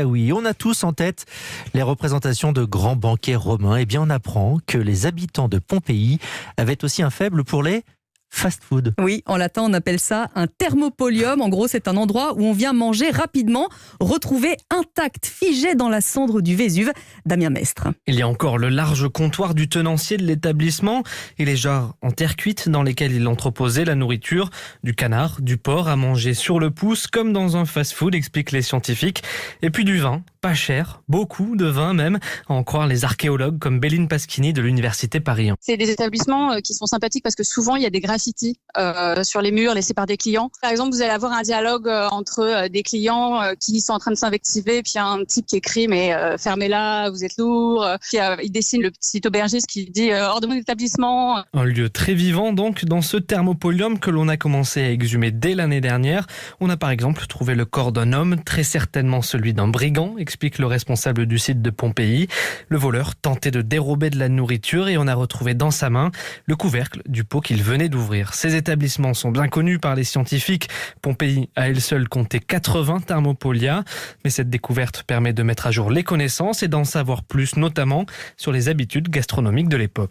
Eh oui, on a tous en tête les représentations de grands banquets romains. Eh bien, on apprend que les habitants de Pompéi avaient aussi un faible pour les fast-food. Oui, en latin, on appelle ça un thermopolium. En gros, c'est un endroit où on vient manger rapidement, retrouvé intact, figé dans la cendre du Vésuve. Damien Mestre. Il y a encore le large comptoir du tenancier de l'établissement et les jarres en terre cuite dans lesquels il entreposait la nourriture, du canard, du porc à manger sur le pouce, comme dans un fast-food, expliquent les scientifiques. Et puis du vin, pas cher, beaucoup de vin même, à en croire les archéologues comme Béline Pasquini de l'Université Paris 1. C'est des établissements qui sont sympathiques parce que souvent il y a des graffitis sur les murs laissés par des clients. Par exemple, vous allez avoir un dialogue entre des clients qui sont en train de s'invectiver, puis il y a un type qui écrit mais fermez-la, vous êtes lourd. Puis il dessine le petit aubergiste qui dit hors de mon établissement. Un lieu très vivant donc dans ce thermopolium que l'on a commencé à exhumer dès l'année dernière. On a par exemple trouvé le corps d'un homme, très certainement celui d'un brigand, explique le responsable du site de Pompéi. Le voleur tentait de dérober de la nourriture et on a retrouvé dans sa main le couvercle du pot qu'il venait d'ouvrir. Ces établissements sont bien connus par les scientifiques. Pompéi à elle seule comptait 80 thermopolia. Mais cette découverte permet de mettre à jour les connaissances et d'en savoir plus, notamment sur les habitudes gastronomiques de l'époque.